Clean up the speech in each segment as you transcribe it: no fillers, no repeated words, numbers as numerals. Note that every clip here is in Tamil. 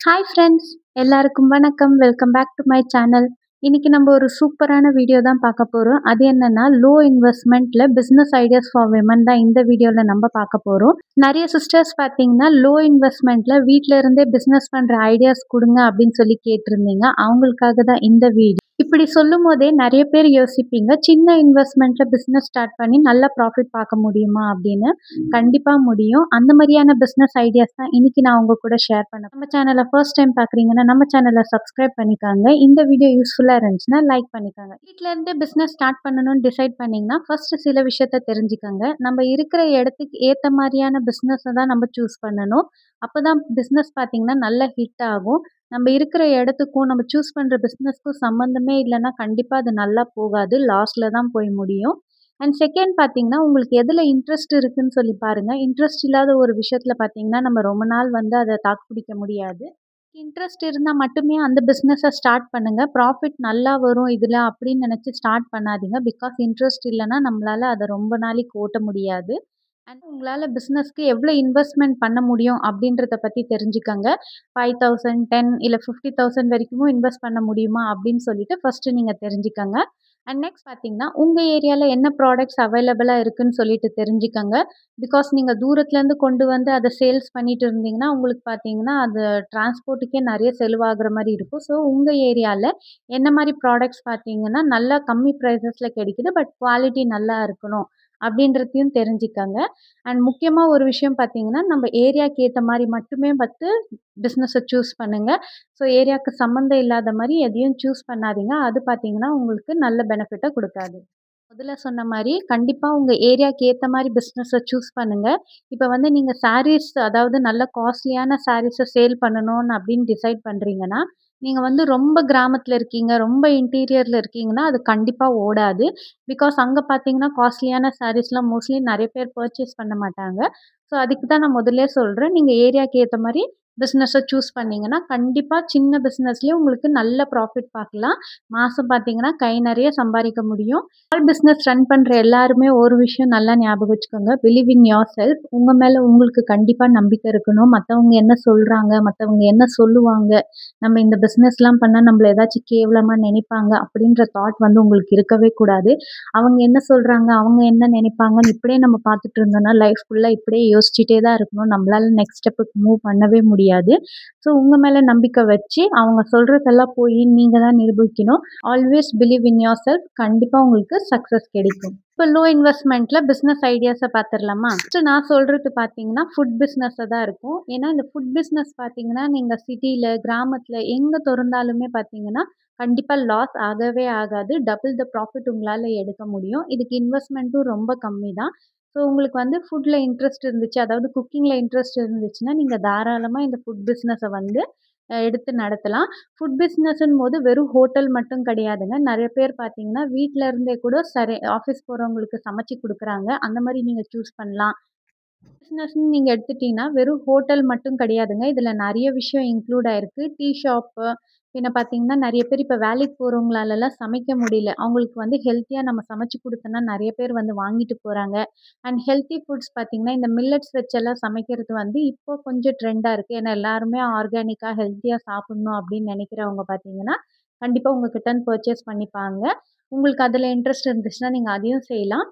ஹாய் ஃப்ரெண்ட்ஸ், எல்லாருக்கும் வணக்கம். Welcome back to my channel. இன்னைக்கு நம்ம ஒரு சூப்பரான வீடியோ தான் பார்க்க போகிறோம். அது என்னன்னா, லோ இன்வெஸ்ட்மெண்ட்டில் பிஸ்னஸ் ஐடியாஸ் ஃபார் விமன் தான் இந்த வீடியோவில் நம்ம பார்க்க போகிறோம். நிறைய சிஸ்டர்ஸ் பார்த்தீங்கன்னா, லோ இன்வெஸ்ட்மெண்ட்டில் வீட்டில் இருந்தே பிஸ்னஸ் பண்ணுற ஐடியாஸ் கொடுங்க அப்படின்னு சொல்லி கேட்டிருந்தீங்க. அவங்களுக்காக தான் இந்த வீடியோ. இப்படி சொல்லும் போதே நிறைய பேர் யோசிப்பீங்க, சின்ன இன்வெஸ்ட்மெண்ட்டில் பிஸ்னஸ் ஸ்டார்ட் பண்ணி நல்ல ப்ராஃபிட் பார்க்க முடியுமா அப்படின்னு. கண்டிப்பாக முடியும். அந்த மாதிரியான பிஸ்னஸ் ஐடியாஸ் தான் இன்னைக்கு நான் உங்க கூட ஷேர் பண்ணேன். நம்ம சேனலை ஃபர்ஸ்ட் டைம் பார்க்குறீங்கன்னா நம்ம சேனலை சப்ஸ்கிரைப் பண்ணிக்காங்க. இந்த வீடியோ யூஸ்ஃபுல்லாக இருந்துச்சுன்னா லைக் பண்ணிக்காங்க. வீட்டில் இருந்து பிஸ்னஸ் ஸ்டார்ட் பண்ணணும்னு டிசைட் பண்ணிங்கன்னா ஃபர்ஸ்ட் சில விஷயத்த தெரிஞ்சுக்கோங்க. நம்ம இருக்கிற இடத்துக்கு ஏற்ற மாதிரியான பிஸ்னஸை தான் நம்ம சூஸ் பண்ணணும். அப்போ தான் பிஸ்னஸ் பார்த்தீங்கன்னா நல்ல ஹிட் ஆகும். நம்ம இருக்கிற இடத்துக்கும் நம்ம சூஸ் பண்ணுற பிஸ்னஸ்க்கும் சம்மந்தமே இல்லைன்னா கண்டிப்பாக அது நல்லா போகாது, லாஸில் தான் போய் முடியும். அண்ட் செகண்ட் பார்த்தீங்கன்னா, உங்களுக்கு எதில் இன்ட்ரெஸ்ட் இருக்குன்னு சொல்லி பாருங்கள். இன்ட்ரெஸ்ட் இல்லாத ஒரு விஷயத்தில் பார்த்தீங்கன்னா நம்ம ரொம்ப நாள் வந்து அதை தாக்கு பிடிக்க முடியாது. இன்ட்ரெஸ்ட் இருந்தால் மட்டுமே அந்த பிஸ்னஸை ஸ்டார்ட் பண்ணுங்கள். ப்ராஃபிட் நல்லா வரும் இதில் அப்படின்னு நினச்சி ஸ்டார்ட் பண்ணாதீங்க. பிகாஸ் இன்ட்ரெஸ்ட் இல்லைன்னா நம்மளால் அதை ரொம்ப நாளைக்கு ஓட்ட முடியாது. அண்ட் உங்களால் பிஸ்னஸ்க்கு எவ்வளோ இன்வெஸ்ட்மெண்ட் பண்ண முடியும் அப்படின்றத பற்றி தெரிஞ்சுக்கங்க. 5,000 10 இல்லை 50,000 வரைக்கும் இன்வெஸ்ட் பண்ண முடியுமா அப்படின்னு சொல்லிட்டு ஃபஸ்ட்டு நீங்கள் தெரிஞ்சுக்கங்க. அண்ட் நெக்ஸ்ட் பார்த்தீங்கன்னா, உங்கள் ஏரியாவில் என்ன ப்ராடக்ட்ஸ் அவைலபிளாக இருக்குன்னு சொல்லிட்டு தெரிஞ்சுக்கங்க. பிகாஸ் நீங்கள் தூரத்துலேருந்து கொண்டு வந்து அதை சேல்ஸ் பண்ணிட்டு இருந்தீங்கன்னா உங்களுக்கு பார்த்தீங்கன்னா அது டிரான்ஸ்போர்ட்டுக்கே நிறைய செலவாகிற மாதிரி இருக்கும். ஸோ உங்கள் ஏரியாவில் என்ன மாதிரி ப்ராடக்ட்ஸ் பார்த்தீங்கன்னா நல்லா கம்மி ப்ரைஸஸில் கிடைக்குது, பட் குவாலிட்டி நல்லா இருக்கணும் அப்படின்றதையும் தெரிஞ்சுக்கங்க. அண்ட் முக்கியமாக ஒரு விஷயம் பார்த்தீங்கன்னா, நம்ம ஏரியாவுக்கு ஏற்ற மாதிரி மட்டுமே பார்த்து பிஸ்னஸை சூஸ் பண்ணுங்கள். ஸோ ஏரியாவுக்கு சம்மந்தம் இல்லாத மாதிரி எதையும் சூஸ் பண்ணாதீங்க. அது பார்த்தீங்கன்னா உங்களுக்கு நல்ல பெனிஃபிட்டை கொடுக்காது. முதல்ல சொன்ன மாதிரி கண்டிப்பாக உங்கள் ஏரியாவுக்கு ஏற்ற மாதிரி பிஸ்னஸை சூஸ் பண்ணுங்கள். இப்போ வந்து நீங்கள் சாரீஸ், அதாவது நல்ல காஸ்ட்லியான சாரீஸை சேல் பண்ணணும்னு அப்படின்னு டிசைட் பண்ணுறீங்கன்னா, நீங்கள் வந்து ரொம்ப கிராமத்தில் இருக்கீங்க, ரொம்ப இன்டீரியரில் இருக்கீங்கன்னா அது கண்டிப்பாக ஓடாது. பிகாஸ் அங்கே பார்த்தீங்கன்னா காஸ்ட்லியான சாரீஸ்லாம் மோஸ்ட்லி நிறைய பேர் பர்ச்சேஸ் பண்ண மாட்டாங்க. ஸோ அதுக்கு தான் நான் முதல்லே சொல்கிறேன், நீங்கள் ஏரியாவுக்கு ஏற்ற மாதிரி பிஸ்னஸை சூஸ் பண்ணிங்கன்னா கண்டிப்பாக சின்ன பிஸ்னஸ்லேயே உங்களுக்கு நல்ல ப்ராஃபிட் பார்க்கலாம். மாதம் பார்த்தீங்கன்னா கை நிறைய சம்பாதிக்க முடியும். ஸ்மால் பிஸ்னஸ் ரன் பண்ணுற எல்லாருமே ஒரு விஷயம் நல்லா ஞாபகம் வச்சுக்கோங்க, பிலீவ் இன் யோர் செல்ஃப். உங்கள் மேலே உங்களுக்கு கண்டிப்பாக நம்பிக்கை இருக்கணும். மற்றவங்க என்ன சொல்கிறாங்க, மற்றவங்க என்ன சொல்லுவாங்க, நம்ம இந்த பிஸ்னஸ்லாம் பண்ணால் நம்மள ஏதாச்சும் கேவலமாக நினைப்பாங்க அப்படின்ற தாட் வந்து உங்களுக்கு இருக்கவே கூடாது. அவங்க என்ன சொல்கிறாங்க, அவங்க என்ன நினைப்பாங்கன்னு இப்படியே நம்ம பார்த்துட்டு இருந்தோம்னா லைஃப் ஃபுல்லாக இப்படியே யோசிச்சுட்டே தான் இருக்கணும். நம்மளால் நெக்ஸ்ட் ஸ்டெப்புக்கு மூவ் பண்ணவே முடியாது. ஸோ உங்கள் மேலே நம்பிக்கை வச்சு அவங்க சொல்கிறதெல்லாம் போய் நீங்கள் தான் நிரூபிக்கணும். ஆல்வேஸ் பிலீவ் இன் யோர் செல்ஃப். கண்டிப்பாக உங்களுக்கு சக்ஸஸ் கிடைக்கும். இப்போ லோ இன்வெஸ்ட்மெண்ட்டில் பிஸ்னஸ் ஐடியாஸை பார்த்துடலாமா? ஃபஸ்ட்டு நான் சொல்கிறது பார்த்தீங்கன்னா ஃபுட் பிஸ்னஸை தான் இருக்கும். ஏன்னா இந்த ஃபுட் பிஸ்னஸ் பார்த்தீங்கன்னா நீங்கள் சிட்டியில் கிராமத்தில் எங்கே திறந்தாலுமே பார்த்தீங்கன்னா கண்டிப்பாக லாஸ் ஆகவே ஆகாது. டபுள் த ப்ராஃபிட் உங்களால் எடுக்க முடியும். இதுக்கு இன்வெஸ்ட்மெண்ட்டும் ரொம்ப கம்மி தான். ஸோ உங்களுக்கு வந்து ஃபுட்டில் இன்ட்ரெஸ்ட் இருந்துச்சு, அதாவது குக்கிங்கில் இன்ட்ரெஸ்ட் இருந்துச்சுன்னா நீங்கள் தாராளமாக இந்த ஃபுட் பிஸ்னஸை வந்து எடுத்து நடத்தலாம். ஃபுட் பிஸ்னஸ்ன்னு போது வெறும் ஹோட்டல் மட்டும் கிடையாதுங்க. நிறைய பேர் பார்த்தீங்கன்னா வீட்டில் இருந்தே கூட சரி ஆஃபீஸ் போகிறவங்களுக்கு சமைச்சு கொடுக்குறாங்க. அந்த மாதிரி நீங்கள் சூஸ் பண்ணலாம். பிஸ்னஸ்ன்னு நீங்கள் எடுத்துட்டீங்கன்னா வெறும் ஹோட்டல் மட்டும் கிடையாதுங்க. இதில் நிறைய விஷயம் இன்க்ளூட் ஆயிருக்கு. டீ ஷாப்பு, பின்ன பார்த்தீங்கன்னா நிறைய பேர் இப்போ வேலைக்கு போகிறவங்களாலலாம் சமைக்க முடியல. அவங்களுக்கு வந்து ஹெல்த்தியாக நம்ம சமைச்சு கொடுத்தோன்னா நிறைய பேர் வந்து வாங்கிட்டு போகிறாங்க. அண்ட் ஹெல்த்தி ஃபுட்ஸ் பார்த்தீங்கன்னா இந்த மில்லட்ஸ் வச்செல்லாம் சமைக்கிறது வந்து இப்போ கொஞ்சம் ட்ரெண்டாக இருக்குது. ஏன்னா எல்லாருமே ஆர்கானிக்காக ஹெல்த்தியாக சாப்பிட்ணும் அப்படின்னு நினைக்கிறவங்க பார்த்தீங்கன்னா கண்டிப்பாக உங்ககிட்ட பர்ச்சேஸ் பண்ணிப்பாங்க. உங்களுக்கு அதில் இன்ட்ரெஸ்ட் இருந்துச்சுன்னா நீங்கள் அதையும் செய்யலாம்.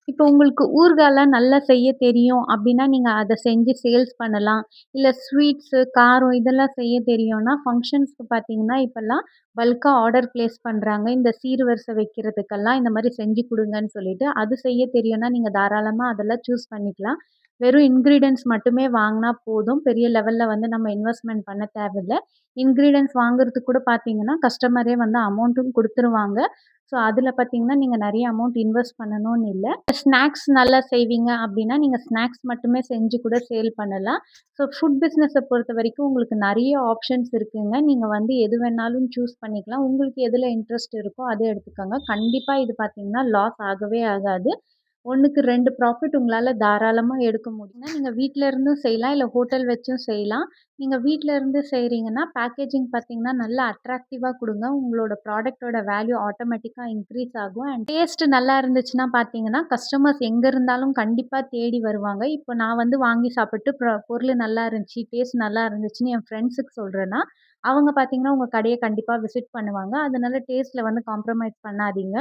இப்போ உங்களுக்கு ஊறுகாலாம் நல்லா செய்ய தெரியும் அப்படின்னா, நீங்க அத செஞ்சு சேல்ஸ் பண்ணலாம். இல்ல ஸ்வீட்ஸு, காரம் இதெல்லாம் செய்ய தெரியும்னா, ஃபங்ஷன்ஸ்க்கு பார்த்தீங்கன்னா, இப்பல்லாம் பல்கா ஆர்டர் பிளேஸ் பண்றாங்க. இந்த சீர்வரிசை வைக்கிறதுக்கெல்லாம் இந்த மாரி செஞ்சு குடுங்கன்னு சொல்லிட்டு. அது செய்ய தெரியும்னா, நீங்க தாராளமா அதெல்லாம் சூஸ் பண்ணிக்கலாம். வெறும் இன்கிரீடியன்ட்ஸ் மட்டுமே வாங்குனா போதும். பெரிய லெவல்ல வந்து நம்ம இன்வெஸ்ட்மென்ட் பண்ண தேவையில்ல. இன்கிரீடியன்ட்ஸ் வாங்குறதுக்கு கூட பார்த்தீங்கன்னா, கஸ்டமரே வந்து அமௌண்ட்டும் குடுத்துருவாங்க. ஸோ அதில பார்த்தீங்கன்னா, நீங்க நெறைய அமௌண்ட் இன்வெஸ்ட் பண்ணணும்னு இல்ல. ஸ்நாக்ஸ் நல்லா செய்வீங்க அப்படின்னா, நீங்க ஸ்நாக்ஸ் மட்டுமே செஞ்சு கூட சேல் பண்ணலாம். ஸோ ஃபுட் பிஸ்னஸை பொறுத்தவரைக்கும் உங்களுக்கு நெறைய ஆப்ஷன்ஸ் இருக்குங்க. நீங்க வந்து எது வேணாலும் சூஸ் பண்ணிக்கலாம். உங்களுக்கு எதில இன்ட்ரெஸ்ட் இருக்கோ அத எடுத்துக்கோங்க. கண்டிப்பா இது பார்த்தீங்கன்னா, லாஸ் ஆகவே ஆகாது. 1க்கு 2 ப்ராஃபிட் உங்களால தாராளமா எடுக்க முடியும்னா, நீங்க வீட்ல இருந்தும் செய்யலாம், இல்ல ஹோட்டல் வச்சும் செய்யலாம். நீங்க வீட்ல இருந்து செய்றீங்கன்னா, பேக்கேஜிங் பார்த்தீங்கன்னா, நல்லா அட்ராக்டிவா குடுங்க. உங்களோட ப்ராடக்ட்டோட வேல்யூ ஆட்டோமேட்டிக்கா இன்க்ரீஸ் ஆகும். அண்ட் டேஸ்ட் நல்லா இருந்துச்சுன்னா பார்த்தீங்கன்னா, கஸ்டமர்ஸ் எங்க இருந்தாலும் கண்டிப்பா தேடி வருவாங்க. இப்போ நான் வந்து வாங்கி சாப்பிட்டு பொருள் நல்லா இருந்துச்சு, டேஸ்ட் நல்லா இருந்துச்சுன்னு என் ஃப்ரெண்ட்ஸுக்கு சொல்றேன்னா, அவங்க பார்த்தீங்கன்னா, உங்க கடைய கண்டிப்பா விசிட் பண்ணுவாங்க. அதனால டேஸ்ட்ல வந்து காம்ப்ரமைஸ் பண்ணாதீங்க.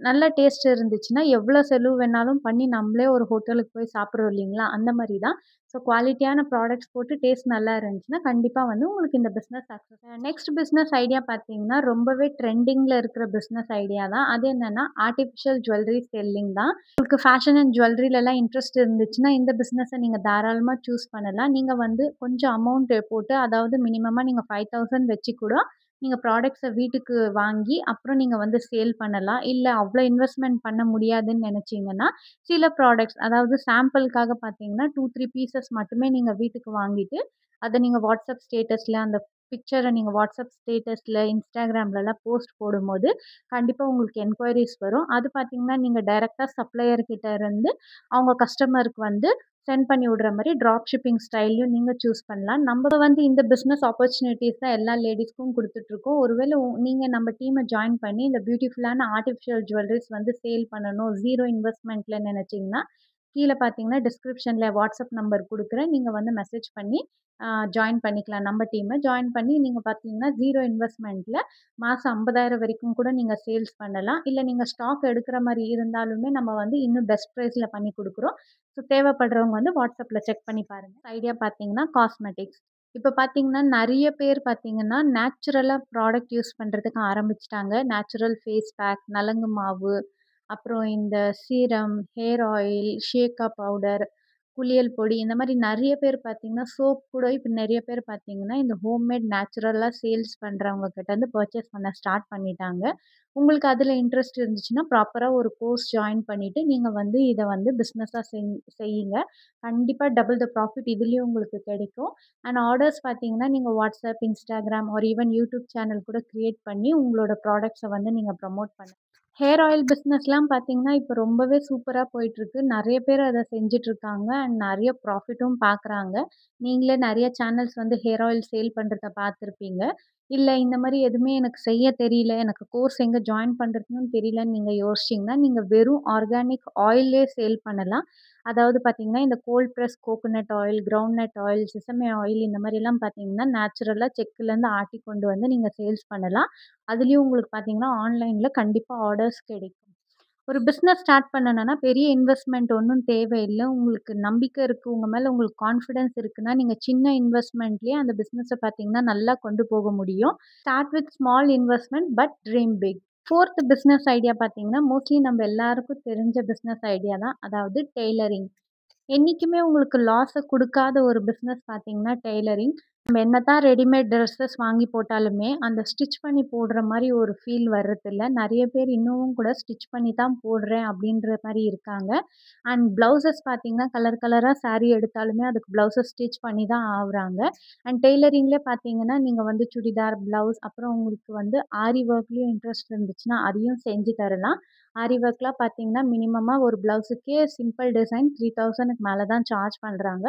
நல்ல டேஸ்ட் இருந்துச்சுன்னா, எவ்வளோ செலவு வேணாலும் பண்ணி நம்மளே ஒரு ஹோட்டலுக்கு போய் சாப்பிடுறோம் இல்லைங்களா? அந்த மாரி தான். ஸோ குவாலிட்டியான ப்ராடக்ட்ஸ் போட்டு டேஸ்ட் நல்லா இருந்துச்சுன்னா, கண்டிப்பா வந்து உங்களுக்கு இந்த business success. Next business idea பார்த்தீங்கன்னா, ரொம்பவே ட்ரெண்டிங்ல இருக்கிற பிசினஸ் ஐடியா தான். அது என்னன்னா, ஆர்டிஃபிஷியல் ஜுவல்லரி செல்லிங் தான். உங்களுக்கு ஃபேஷன் அண்ட் ஜுவல்லரிலலாம் இன்ட்ரெஸ்ட் இருந்துச்சுன்னா, இந்த பிசினஸ நீங்க தாராளமா சூஸ் பண்ணலாம். நீங்க வந்து கொஞ்சம் அமௌண்ட் போட்டு, அதாவது மினிமமா நீங்க 5000 வச்சு கூட நீங்க ப்ராடக்ட்ஸ வீட்டுக்கு வாங்கி, அப்புறம் நீங்க வந்து சேல் பண்ணலாம். இல்ல அவ்ளோ இன்வெஸ்ட்மென்ட் பண்ண முடியாதுன்னு நெனச்சீங்கன்னா, சில ப்ராடக்ட்ஸ் அதாவது சாம்பிளுக்காக பார்த்தீங்கன்னா, 2, 3 பீசஸ் மட்டுமே நீங்க வீட்டுக்கு வாங்கிட்டு, அத நீங்க WhatsApp ஸ்டேட்டஸ்ல அந்த பிக்சர நீங்க WhatsApp ஸ்டேட்டஸ்ல, Instagramலலாம் போஸ்ட் போடும்போது, கண்டிப்பா உங்களுக்கு என்குயரீஸ் வரும். அது பார்த்தீங்கன்னா, நீங்க டைரக்ட்டா சப்ளையர் கிட்ட இருந்து அவங்க கஸ்டமருக்கு வந்து சென்ட் பண்ணி விடுற மாரி ட்ராப் ஷிப்பிங் ஸ்டைல்லயும் நீங்க சூஸ் பண்ணலாம். நம்ப வந்து இந்த பிசினஸ் ஆப்பர்ச்சுனிட்டீஸ் தான் எல்லா லேடீஸ்க்கும் குடுத்துட்டுருக்கோம். ஒருவேள நீங்க நம்ம டீம ஜாயின் பண்ணி இந்த பியூட்டிஃபுல்லான ஆர்டிஃபிஷியல் ஜுவல்லரீஸ் வந்து சேல் பண்ணணும், 0 இன்வெஸ்ட்மென்ட்ல நெனச்சீங்கன்னா, கீழ பார்த்தீங்கன்னா டிஸ்கிரிப்ஷன்ல வாட்ஸ்அப் நம்பர் குடுக்குறேன். நீங்க வந்து மெசேஜ் பண்ணி ஜாயின் பண்ணிக்கலாம் நம்ம டீம. ஜாயின் பண்ணி நீங்க பார்த்தீங்கன்னா, 0 இன்வெஸ்ட்மென்ட்ல மாசம் 50,000 வரைக்கும் கூட நீங்க சேல்ஸ் பண்ணலாம். இல்ல நீங்க ஸ்டாக் எடுக்கிற மாரி இருந்தாலுமே நம்ம வந்து இன்னும் பெஸ்ட் பிரைஸ்ல பண்ணி குடுக்குறோம். ஸோ தேவைப்படுறவங்க வந்து வாட்ஸ்அப்ல செக் பண்ணி பாருங்க. ஐடியா பார்த்தீங்கன்னா, காஸ்மெட்டிக்ஸ். இப்ப பார்த்தீங்கன்னா, நெறைய பேர் பார்த்தீங்கன்னா, நேச்சுரலா ப்ராடக்ட் யூஸ் பண்றதுக்கு ஆரம்பிச்சுட்டாங்க. நேச்சுரல் ஃபேஸ் பேக், நலங்கு மாவு, அப்புறம் இந்த serum, hair oil, Sheikha powder, குளியல் பொடி இந்த மாரி நெறைய பேர் பார்த்தீங்கன்னா, சோப் கூட இப்ப நெறைய பேர் பார்த்தீங்கன்னா, இந்த ஹோம்மேட் நேச்சுரலா சேல்ஸ் பண்றவங்க கிட்ட இருந்து பர்ச்சேஸ் பண்ண ஸ்டார்ட் பண்ணிட்டாங்க. உங்களுக்கு அதுல இன்ட்ரெஸ்ட் இருந்துச்சுன்னா, ப்ராப்பரா ஒரு கோர்ஸ் ஜாயின் பண்ணிட்டு, நீங்க வந்து இத வந்து பிசினஸா செய்யுங்க. கண்டிப்பா டபுள் த ப்ராஃபிட் இதுலயும் உங்களுக்கு கிடைக்கும். அண்ட் ஆர்டர்ஸ் பார்த்தீங்கன்னா, நீங்க WhatsApp, Instagram R even YouTube channel கூட கிரியேட் பண்ணி, உங்களோட ப்ராடக்ட்ஸ வந்து நீங்க ப்ரமோட் பண்ணலாம். ஹேர் ஆயில் பிசினஸ்லாம் பார்த்தீங்கன்னா, இப்ப ரொம்பவே சூப்பரா போயிட்டுருக்கு. நெறைய பேர் அத செஞ்சுட்டுருக்காங்க. அண்ட் நெறைய ப்ராஃபிட்டும் பார்க்குறாங்க. நீங்களே நெறைய சேனல்ஸ் வந்து ஹேர் ஆயில் சேல் பண்றத பார்த்துருப்பீங்க. இல்ல இந்த மாரி எதுவுமே எனக்கு செய்ய தெரியல, எனக்கு கோர்ஸ் எங்க ஜாயின் பண்றதுன்னு தெரியலன்னு நீங்க யோசிச்சீங்கன்னா, நீங்க வெறும் ஆர்கானிக் ஆயிலே சேல் பண்ணலாம். அதாவது பார்த்தீங்கன்னா, இந்த cold press coconut oil, groundnut oil, sesame oil இந்த மாரிலாம் பார்த்தீங்கன்னா, நேச்சுரலா செக்குலேருந்து ஆட்டி கொண்டு வந்து நீங்க சேல்ஸ் பண்ணலாம். அதுலயும் உங்களுக்கு பார்த்தீங்கன்னா, ஆன்லைன்ல கண்டிப்பா ஆர்டர்ஸ் கிடைக்கும். ஒரு பிசினஸ் ஸ்டார்ட் பண்ணணும்னா, பெரிய இன்வெஸ்ட்மென்ட் ஒண்ணும் தேவையில்ல. உங்களுக்கு நம்பிக்கை இருக்கு, உங்க மேல உங்களுக்கு கான்ஃபிடன்ஸ் இருக்குன்னா, நீங்க சின்ன இன்வெஸ்ட்மென்ட்லயே அந்த பிசினஸ பார்த்தீங்கன்னா, நல்லா கொண்டு போக முடியும். Start with small investment but dream big. 4த் பிசினஸ் ஐடியா பார்த்தீங்கன்னா, மோஸ்ட்லி நம்ம எல்லாருக்கும் தெரிஞ்ச பிசினஸ் ஐடியா தான். அதாவது டெய்லரிங். என்னைக்குமே உங்களுக்கு லாஸ குடுக்காத ஒரு பிசினஸ் பார்த்தீங்கன்னா, டெய்லரிங். நம்ம என்னதான் ரெடிமேட் ட்ரெஸ்ஸஸ் வாங்கி போட்டாலுமே, அந்த ஸ்டிச் பண்ணி போடுற மாரி ஒரு ஃபீல் வர்றதில்ல. நெறைய பேர் இன்னமும் கூட ஸ்டிச் பண்ணி தான் போடுறேன் அப்டின்ற மாரி இருக்காங்க. அண்ட் ப்ளவுசஸ் பார்த்தீங்கன்னா, கலர் கலரா சாரி எடுத்தாலுமே அதுக்கு ப்ளவுஸஸ் ஸ்டிச் பண்ணி தான் ஆவுறாங்க. அண்ட் டெய்லரிங்ல பார்த்தீங்கன்னா, நீங்க வந்து சுடிதார், ப்ளவுஸ் அப்புறம் உங்களுக்கு வந்து ஆரி ஒர்க்லயும் இன்ட்ரெஸ்ட் இருந்துச்சுன்னா, அதையும் செஞ்சு தரலாம். ஆரி ஒர்க்லாம் பார்த்தீங்கன்னா, மினிமமா ஒரு ப்ளவுஸுக்கே சிம்பிள் டிசைன் 3000க்கு மேல தான் சார்ஜ் பண்றாங்க.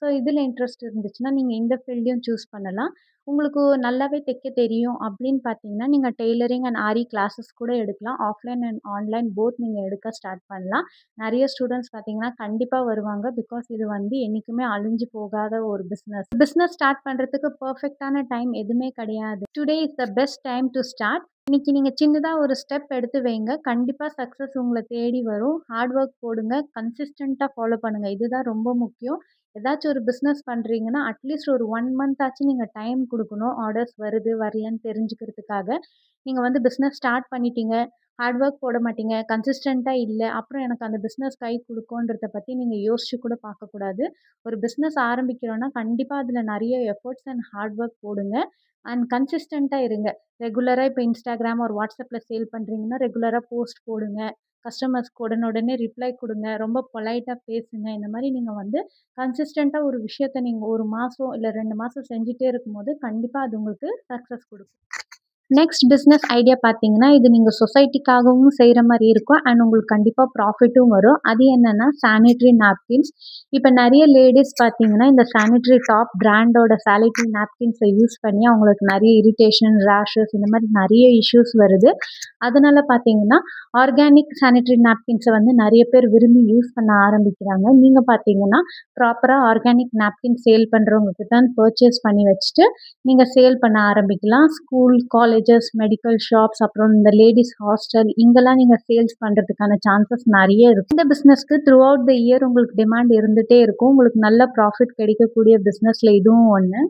ஸோ, இதில இன்ட்ரெஸ்ட் இருந்துச்சுன்னா, நீங்க இந்த ஃபீல்டையும் சூஸ் பண்ணலாம். உங்களுக்கு நல்லாவே தைக்க தெரியும் அப்படின்னு பார்த்தீங்கன்னா, நீங்க டெய்லரிங் அண்ட் ஆரி கிளாஸஸ் கூட எடுக்கலாம். ஆஃப்லைன் அண்ட் ஆன்லைன் போத் நீங்க எடுக்க ஸ்டார்ட் பண்ணலாம். நெறைய ஸ்டூடண்ட்ஸ் பார்த்தீங்கன்னா, கண்டிப்பா வருவாங்க. பிகாஸ் இது வந்து என்னைக்குமே அழிஞ்சு போகாத ஒரு பிசினஸ். பிசினஸ் ஸ்டார்ட் பண்றதுக்கு பெர்ஃபெக்ட்டான டைம் எதுவுமே கிடையாது. Today is the best time to start. இன்னைக்கு நீங்க சின்னதா ஒரு ஸ்டெப் எடுத்து வைங்க. கண்டிப்பா சக்சஸ் உங்கள தேடி வரும். ஹார்ட் ஒர்க் போடுங்க. கன்சிஸ்டன்ட்டா ஃபாலோ பண்ணுங்க. இதுதான் ரொம்ப முக்கியம். ஏதாச்சும் ஒரு பிசினஸ் பண்றீங்கன்னா, அட்லீஸ்ட் ஒரு 1 மந்த் ஆச்சும் நீங்க டைம் குடுக்கணும். ஆர்டர்ஸ் வருது, வரலன்னு தெரிஞ்சுக்கிறதுக்காக. நீங்க வந்து பிசினஸ் ஸ்டார்ட் பண்ணிட்டீங்க. ஹார்ட் ஒர்க் போட மாட்டீங்க. கன்சிஸ்டன்ட்டா இல்ல. அப்புறம் எனக்கு அந்த பிசினஸ் கை குடுக்குன்றத பத்தி நீங்க யோசிச்சு கூட பார்க்கக்கூடாது. ஒரு பிசினஸ் ஆரம்பிக்கிறோம்னா, கண்டிப்பா அதுல நெறைய எஃபோர்ட்ஸ் அண்ட் ஹார்ட் ஒர்க் போடுங்க. அண்ட் கன்சிஸ்டன்ட்டா இருங்க. ரெகுலரா இப்ப Instagram ஒரு WhatsAppல சேல் பண்றீங்கன்னா, ரெகுலரா போஸ்ட் போடுங்க. கஸ்டமர்ஸ்க்கு உடனுடனே ரிப்ளை குடுங்க. ரொம்ப பொலைட்டா பேசுங்க. இந்த மாரி நீங்க வந்து கன்சிஸ்டன்ட்டா ஒரு விஷயத்த நீங்க 1 மாசம் இல்ல 2 மாசம் செஞ்சுட்டே இருக்கும்போது, கண்டிப்பா அது உங்களுக்கு சக்சஸ் குடுக்கும். நெக்ஸ்ட் பிஸ்னஸ் ஐடியா பார்த்தீங்கன்னா, இது நீங்க சொசைட்டிக்காகவும் செய்ற மாரி இருக்கும். அண்ட் உங்களுக்கு கண்டிப்பா ப்ராஃபிட்டும் வரும். அது என்னன்னா சானிட்டரி நாப்கின்ஸ். இப்ப நெறைய லேடீஸ் பார்த்தீங்கன்னா, இந்த சானிட்டரி டாப் பிராண்டோட சானிட்டரி நாப்கின்ஸ யூஸ் பண்ணி அவங்களுக்கு நெறைய இரிட்டேஷன், ரேஷஸ் இந்த மாரி நெறைய இஷ்யூஸ் வருது. அதனால பார்த்தீங்கன்னா, ஆர்கானிக் சானிட்டரி நாப்கின்ஸ வந்து நெறைய பேர் விரும்பி யூஸ் பண்ண ஆரம்பிக்கிறாங்க. நீங்க பார்த்தீங்கன்னா, ப்ராப்பரா ஆர்கானிக் நாப்கின் சேல் பண்றவங்க கிட்ட பர்ச்சேஸ் பண்ணி வச்சுட்டு, நீங்க சேல் பண்ண ஆரம்பிக்கலாம். ஸ்கூல், காலேஜஸ், மெடிக்கல் ஷாப்ஸ் அப்புறம் இந்த லேடீஸ் ஹாஸ்டல் இங்கெல்லாம் நீங்க சேல்ஸ் பண்றதுக்கான சான்சஸ் நெறைய இருக்கு. இந்த பிசினஸ்க்கு த்ரூ அவுட் த இயர் உங்களுக்கு டிமாண்ட் இருந்துட்டே இருக்கும். உங்களுக்கு நல்ல ப்ராஃபிட் கிடைக்கக்கூடிய பிசினஸ்ல இதுவும் ஒண்ணு.